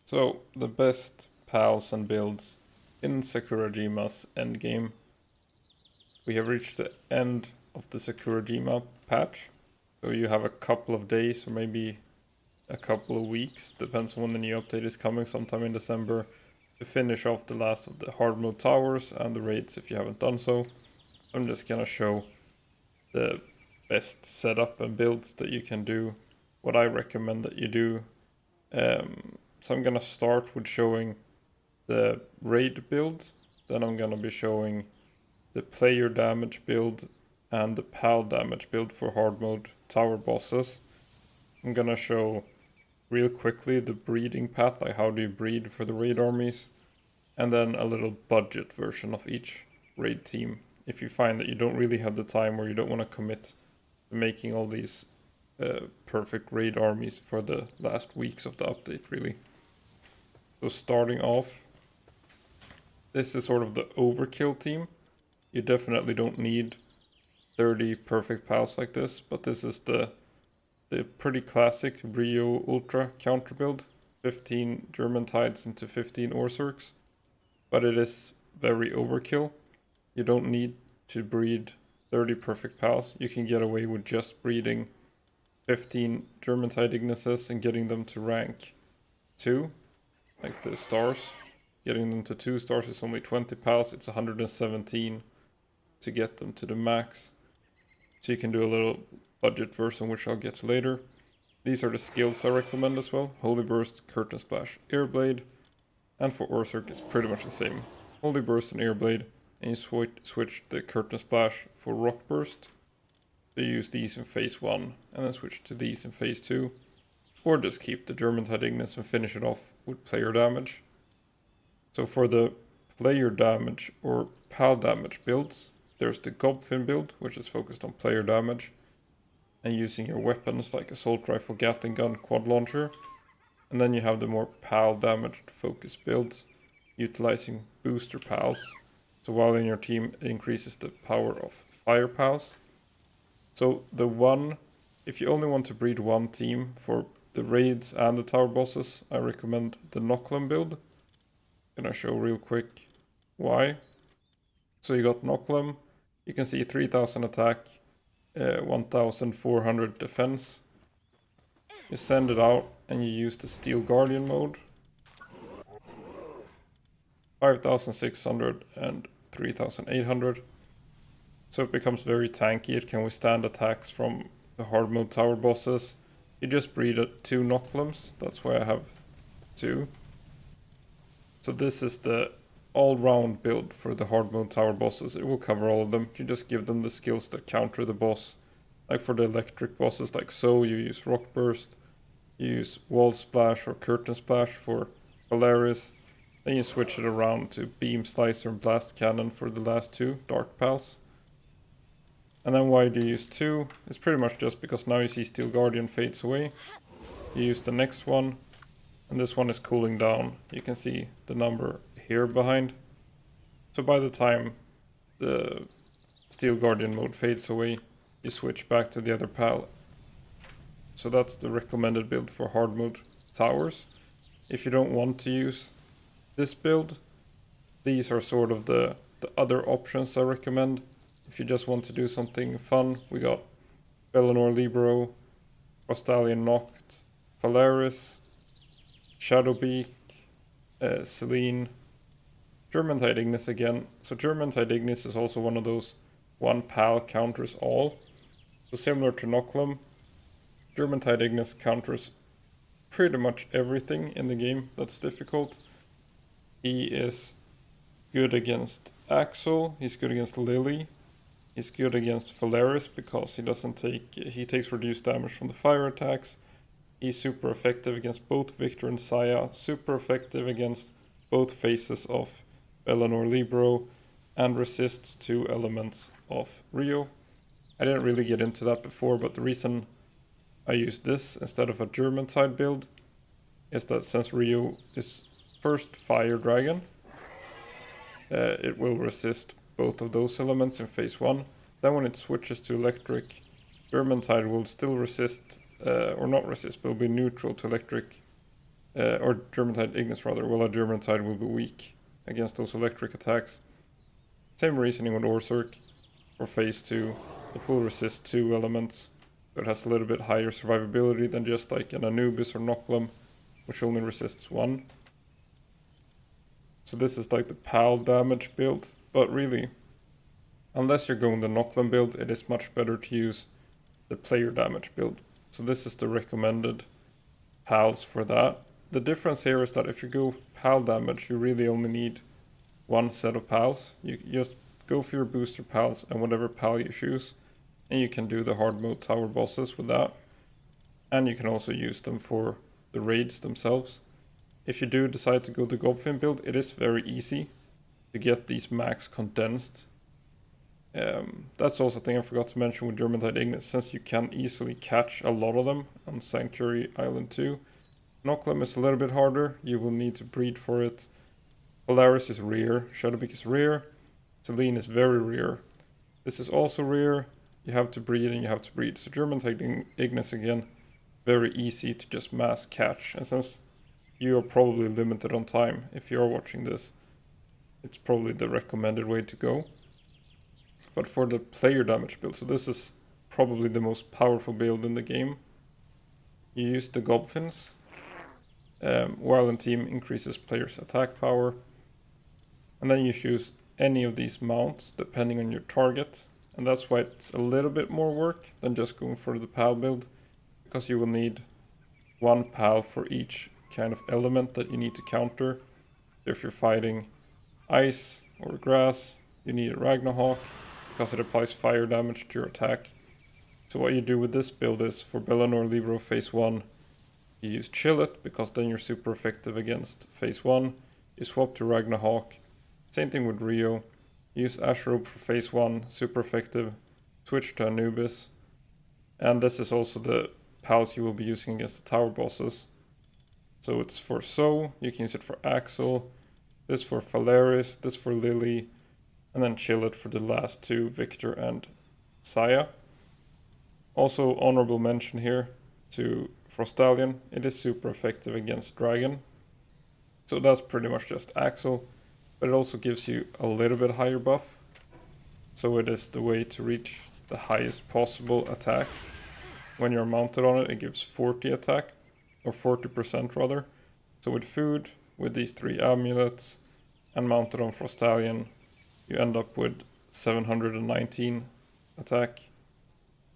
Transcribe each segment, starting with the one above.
So, the best pals and builds in Sakurajima's endgame. We have reached the end of the Sakurajima patch. So you have a couple of days or maybe a couple of weeks, depends on when the new update is coming, sometime in December, to finish off the last of the hard mode towers and the raids if you haven't done so. I'm just gonna show the best setup and builds that you can do, what I recommend that you do. So I'm gonna start with showing the raid build, then I'm gonna be showing the player damage build and the pal damage build for hard mode tower bosses. I'm gonna show real quickly the breeding path, like how do you breed for the raid armies, and then a little budget version of each raid team if you find that you don't really have the time or you don't want to commit to making all these perfect raid armies for the last weeks of the update, really. So starting off, this is sort of the overkill team. You definitely don't need 30 perfect pals like this, but this is the pretty classic Ryu Ultra counter build. 15 German Tides into 15 Orzerks, but it is very overkill. You don't need to breed 30 perfect pals. You can get away with just breeding 15 German Tide Ignises and getting them to rank 2, like the stars. Getting them to 2 stars is only 20 pals, it's 117 to get them to the max. So you can do a little budget version, which I'll get to later. These are the skills I recommend as well. Holy Burst, Curtain Splash, Airblade. And for Orzerk it's pretty much the same. Holy Burst and Airblade, and you switch the Curtain Splash for Rock Burst. So you use these in phase 1 and then switch to these in phase 2. Or just keep the German Tide Ignis and finish it off with player damage. So for the player damage or PAL damage builds, there's the Gobfin build, which is focused on player damage and using your weapons like Assault Rifle, Gatling Gun, Quad Launcher. And then you have the more PAL damaged focus builds, utilizing booster PALs. So while in your team, it increases the power of fire PALs. So if you only want to breed one team for the raids and the tower bosses, I recommend the Noclum build. Gonna show real quick why. So you got Noclum, you can see 3000 attack, 1400 defense. You send it out and you use the Steel Guardian mode. 5600 and 3800. So it becomes very tanky, it can withstand attacks from the hard mode tower bosses. You just breed 2 Noclums, that's why I have 2. So this is the all-round build for the hard mode tower bosses. It will cover all of them. You just give them the skills that counter the boss. Like for the electric bosses like so, you use Rock Burst. You use Wall Splash or Curtain Splash for Polaris. Then you switch it around to Beam Slicer and Blast Cannon for the last 2 Dark Pals. And then why do you use 2? It's pretty much just because now you see Steel Guardian fades away. You use the next one. And this one is cooling down. You can see the number here behind. So by the time the Steel Guardian mode fades away, you switch back to the other pal. So that's the recommended build for hard mode towers. If you don't want to use this build, these are sort of the other options I recommend. If you just want to do something fun, we got Bellanoir Libero, Crostallion Noct, Polaris, Shadowbeak, Celine, German Tide Ignis again. So German Tide Ignis is also one of those one PAL counters all. So similar to Noclum, German Tide Ignis counters pretty much everything in the game that's difficult. He is good against Axel, he's good against Lily, he's good against Polaris because he takes reduced damage from the fire attacks. He's super effective against both Victor and Saya, super effective against both phases of Bellanoir Libero, and resists 2 elements of Ryu. I didn't really get into that before, but the reason I used this instead of a German Tide build is that since Ryu is first Fire Dragon, it will resist both of those elements in phase 1. Then when it switches to electric, German Tide will still resist, or not resist, but will be neutral to electric or German-Tide Ignis rather, well, a German-Tide will be weak against those electric attacks. Same reasoning with Orsark. For phase 2, it will resist 2 elements, so it has a little bit higher survivability than just like an Anubis or Noclum, which only resists 1. So this is like the PAL damage build, but really, unless you're going the Noclum build, it is much better to use the player damage build. So this is the recommended PALs for that. The difference here is that if you go PAL damage, you really only need one set of PALs. You just go for your booster PALs and whatever PAL you choose, and you can do the hard mode tower bosses with that. And you can also use them for the raids themselves. If you do decide to go the Gobfin build, it is very easy to get these max condensed. That's also a thing I forgot to mention with German-Tide Ignis, since you can easily catch a lot of them on Sanctuary Island 2. Noclum is a little bit harder, you will need to breed for it. Polaris is rare, Shadowbeak is rare, Selene is very rare. This is also rare, you have to breed and you have to breed. So German-Tide Ignis again, very easy to just mass catch. And since you are probably limited on time if you are watching this, it's probably the recommended way to go. But for the player damage build, so this is probably the most powerful build in the game. You use the Gobfins, while in team increases players' attack power. And then you choose any of these mounts depending on your target. And that's why it's a little bit more work than just going for the PAL build, because you will need one PAL for each kind of element that you need to counter. If you're fighting ice or grass, you need a Ragnarhawk, because it applies fire damage to your attack. So what you do with this build is, for Bellanoir Libero phase 1, you use Chill It, because then you're super effective against phase 1. You swap to Ragnarhawk. Same thing with Ryu. You use Ashrobe for phase 1, super effective. Switch to Anubis. And this is also the pals you will be using against the tower bosses. So it's for So, you can use it for Axel, this for Phalaris, this for Lily, and then Chill It for the last two, Victor and Saya. Also honorable mention here to Frostallion, it is super effective against Dragon. So that's pretty much just Axel, but it also gives you a little bit higher buff. So it is the way to reach the highest possible attack. When you're mounted on it, it gives 40 attack, or 40% rather. So with food, with these 3 amulets, and mounted on Frostallion, you end up with 719 attack.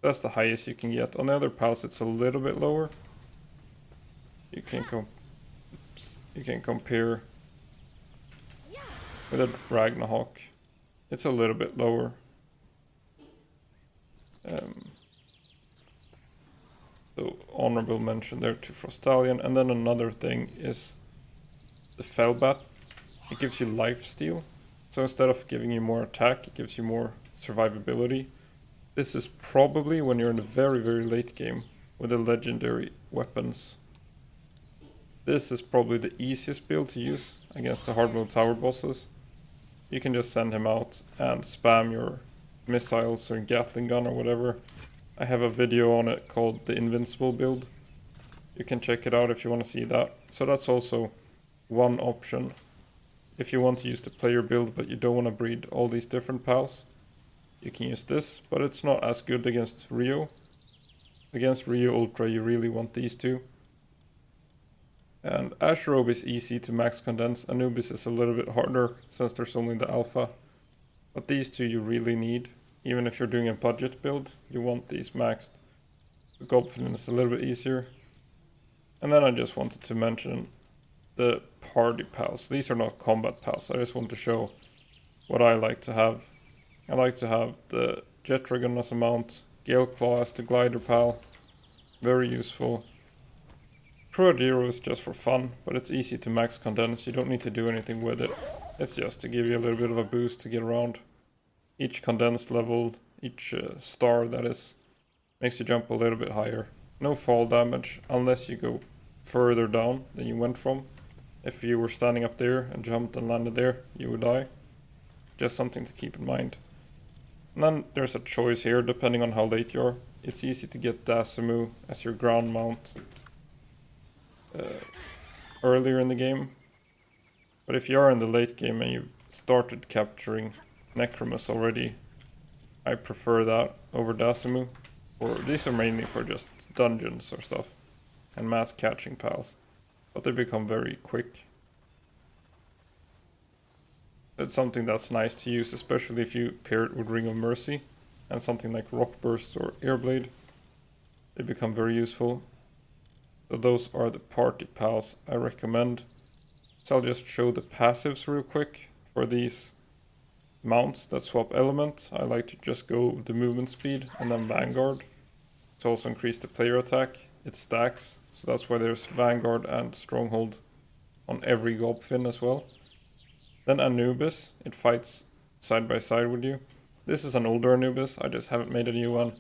That's the highest you can get. On the other pals, it's a little bit lower. You can compare with a Ragnarhawk. It's a little bit lower. So honorable mention there to Frostallion. And then another thing is the Felbat. It gives you lifesteal. So instead of giving you more attack, it gives you more survivability. This is probably when you're in the very, very late game with the legendary weapons. This is probably the easiest build to use against the hard mode tower bosses. You can just send him out and spam your missiles or Gatling gun or whatever. I have a video on it called the Invincible build. You can check it out if you want to see that. So that's also one option. If you want to use the player build but you don't want to breed all these different pals, you can use this, but it's not as good against Ryu. Against Ryu Ultra you really want these two. And Ashrobe is easy to max condense. Anubis is a little bit harder since there's only the alpha. But these two you really need. Even if you're doing a budget build, you want these maxed. The Gobfin is a little bit easier. And then I just wanted to mention the party pals. These are not combat pals. I just want to show what I like to have. I like to have the Jet Dragon as a mount, Gale Claw as the glider pal. Very useful. Kurajiro is just for fun, but it's easy to max condense. You don't need to do anything with it. It's just to give you a little bit of a boost to get around. Each condensed level, each star that is, makes you jump a little bit higher. No fall damage unless you go further down than you went from. If you were standing up there and jumped and landed there, you would die. Just something to keep in mind. And then there's a choice here depending on how late you are. It's easy to get Dasimu as your ground mount. earlier in the game. But if you are in the late game and you've started capturing Necromus already, I prefer that over Dasamu. Or these are mainly for just dungeons or stuff and mass catching pals, but they become very quick. It's something that's nice to use, especially if you pair it with Ring of Mercy and something like Rock Burst or Airblade. They become very useful. So those are the party pals I recommend. So I'll just show the passives real quick for these mounts that swap element. I like to just go with the movement speed and then Vanguard. To also increase the player attack. It stacks, so that's why there's Vanguard and Stronghold on every Gobfin as well. Then Anubis, it fights side by side with you. This is an older Anubis, I just haven't made a new one.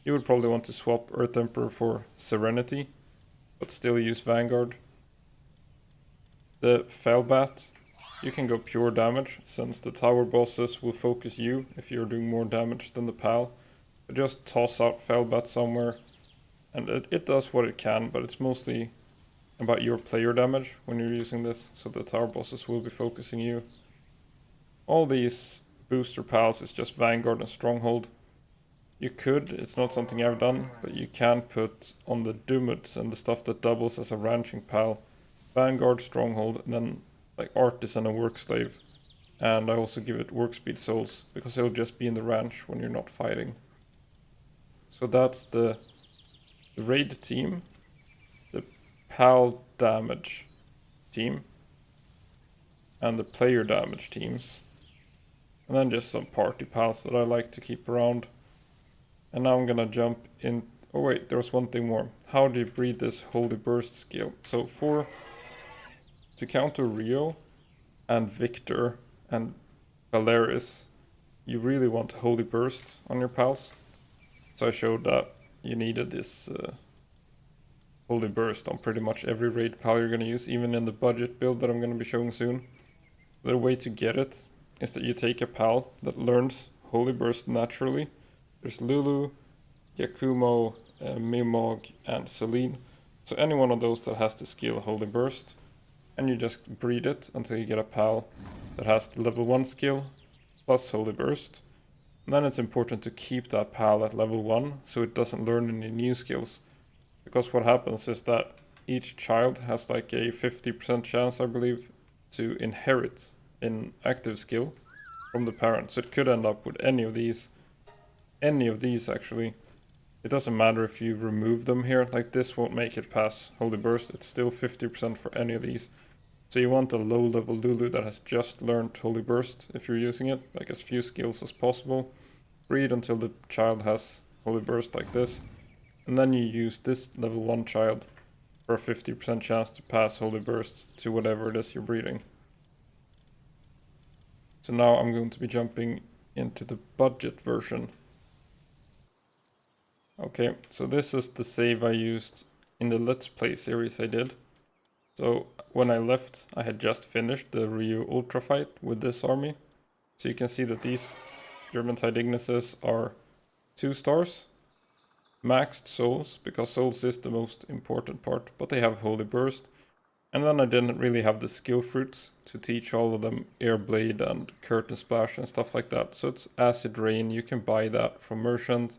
You would probably want to swap Earth Emperor for Serenity, but still use Vanguard. The Felbat, you can go pure damage, since the tower bosses will focus you if you're doing more damage than the pal. So just toss out Felbat somewhere, and it does what it can, but it's mostly about your player damage when you're using this, so the tower bosses will be focusing you. All these booster pals is just Vanguard and Stronghold. You could, it's not something I've done, but you can put on the Dumuts and the stuff that doubles as a ranching pal, Vanguard, Stronghold, and then like Artisan and Work Slave. And I also give it Work Speed Souls, because it'll just be in the ranch when you're not fighting. So that's the raid team, the pal damage team, and the player damage teams. And then just some party pals that I like to keep around. And now I'm gonna jump in. Oh wait, there's one thing more. How do you breed this Holy Burst skill? So to counter Rio and Victor and Valeris, you really want Holy Burst on your pals. So I showed that you needed this Holy Burst on pretty much every raid pal you're gonna use, even in the budget build that I'm gonna be showing soon. The way to get it is that you take a pal that learns Holy Burst naturally. There's Lulu, Yakumo, Mimog, and Celine. So any one of those that has the skill Holy Burst, and you just breed it until you get a pal that has the level 1 skill plus Holy Burst. And then it's important to keep that pal at level 1 so it doesn't learn any new skills. Because what happens is that each child has like a 50% chance, I believe, to inherit an active skill from the parent. So it could end up with any of these actually. It doesn't matter if you remove them here, like this won't make it past Holy Burst, it's still 50% for any of these. So you want a low level Lulu that has just learned Holy Burst if you're using it, like as few skills as possible. Breed until the child has Holy Burst like this, and then you use this level 1 child for a 50% chance to pass Holy Burst to whatever it is you're breeding. So now I'm going to be jumping into the budget version. Okay, so this is the save I used in the Let's Play series I did. So when I left, I had just finished the Ryu Ultra fight with this army. So you can see that these German-Tide Ignises are 2 stars, maxed souls, because souls is the most important part, but they have Holy Burst. And then I didn't really have the skill fruits to teach all of them Air Blade and Curtain Splash and stuff like that. So it's Acid Rain, you can buy that from Merchant.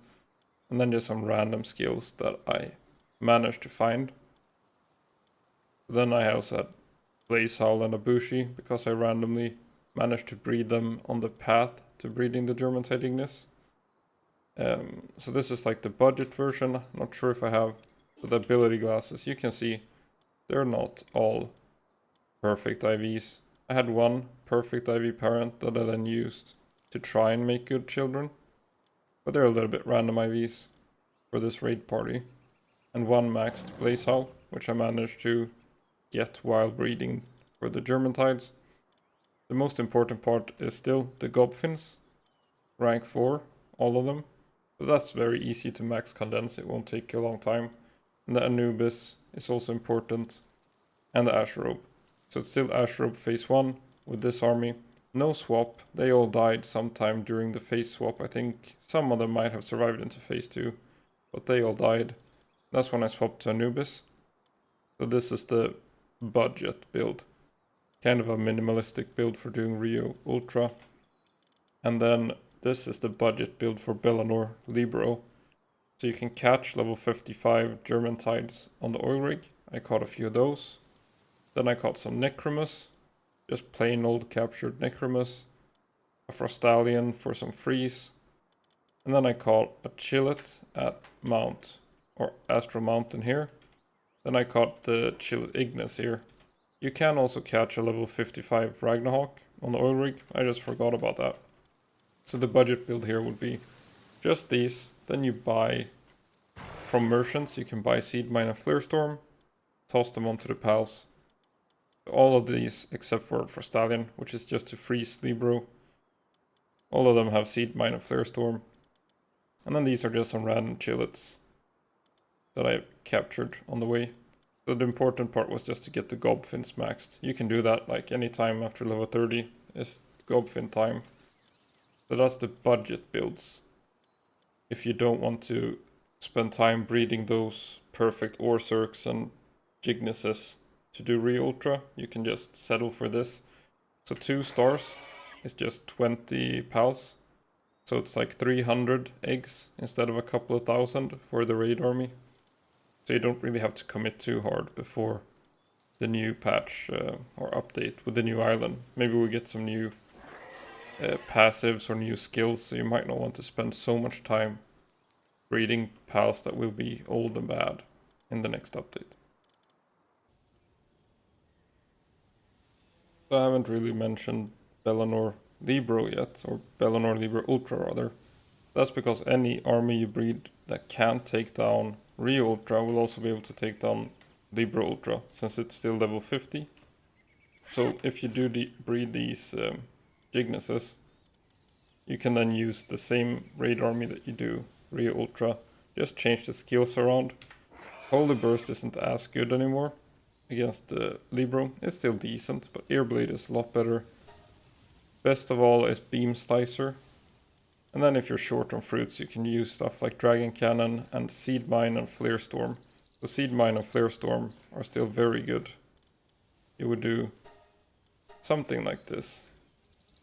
And then just some random skills that I managed to find. Then I also had Blaze Howl and Abushi, because I randomly managed to breed them on the path to breeding the German-Tide Ignis. So this is like the budget version. Not sure if I have the ability glasses. You can see they're not all perfect IVs. I had one perfect IV parent that I then used to try and make good children. But they're a little bit random IVs for this raid party. And one maxed Blaze Howl, which I managed to get while breeding for the German-Tides. The most important part is still the Gobfins, rank 4, all of them. But that's very easy to max condense, it won't take a long time. And the Anubis is also important, and the Ashrobe. So it's still Ashrobe phase 1 with this army. No swap, they all died sometime during the phase swap. I think some of them might have survived into phase 2, but they all died. That's when I swapped to Anubis. So this is the budget build. Kind of a minimalistic build for doing Ryu Ultra. And then this is the budget build for Bellanoir Libero. So you can catch level 55 German tides on the oil rig. I caught a few of those. Then I caught some Necromus. Just plain old captured Necromus. A Frostallion for some freeze. And then I caught a Chillet at Mount, or Astral Mountain here. Then I caught the Chillet Ignis here. You can also catch a level 55 Ragnarok on the oil rig. I just forgot about that. So the budget build here would be just these. Then you buy from merchants. You can buy Seed Mine and Flare Storm. Toss them onto the pals. All of these except for Stallion, which is just to freeze Libero. All of them have Seed Mine and Flare Storm. And then these are just some random Chillets that I captured on the way. So the important part was just to get the Gobfins maxed. You can do that like any time after level 30 is Gobfin time. So that's the budget builds. If you don't want to spend time breeding those perfect Orzerks and Gignuses to do Re-Ultra, you can just settle for this. So 2 stars is just 20 pals. So it's like 300 eggs instead of a couple of thousand for the raid army. So you don't really have to commit too hard before the new patch or update with the new island. Maybe we get some new passives or new skills, so you might not want to spend so much time breeding pals that will be old and bad in the next update. So I haven't really mentioned Bellanoir Libero yet, or Bellanoir Libero Ultra rather. That's because any army you breed that can't take down Ryu Ultra will also be able to take down Libero Ultra, since it's still level 50. So if you do breed these Gignuses, you can then use the same raid army that you do Ryu Ultra, just change the skills around. Holy Burst isn't as good anymore against Libero. It's still decent, but Earblade is a lot better. Best of all is Beam Slicer. And then if you're short on fruits, you can use stuff like Dragon Cannon and Seed Mine and Flare Storm. So Seed Mine and Flare Storm are still very good. You would do something like this.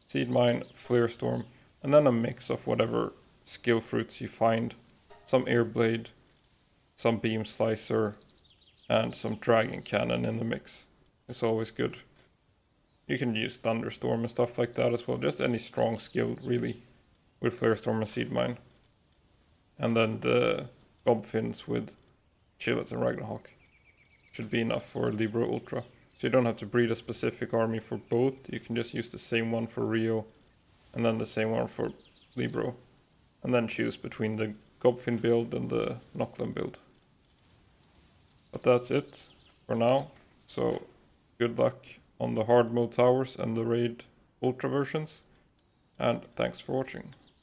Seed Mine, Flare Storm, and then a mix of whatever skill fruits you find. Some Airblade, some Beam Slicer, and some Dragon Cannon in the mix. It's always good. You can use Thunderstorm and stuff like that as well. Just any strong skill, really, with Flare Storm and Seed Mine. And then the Gobfins with Chillet and Ragnarok should be enough for Libero Ultra. So you don't have to breed a specific army for both. You can just use the same one for Rio and then the same one for Libero. And then choose between the Gobfin build and the Noclem build. But that's it for now. So good luck on the hard mode towers and the raid ultra versions. And thanks for watching.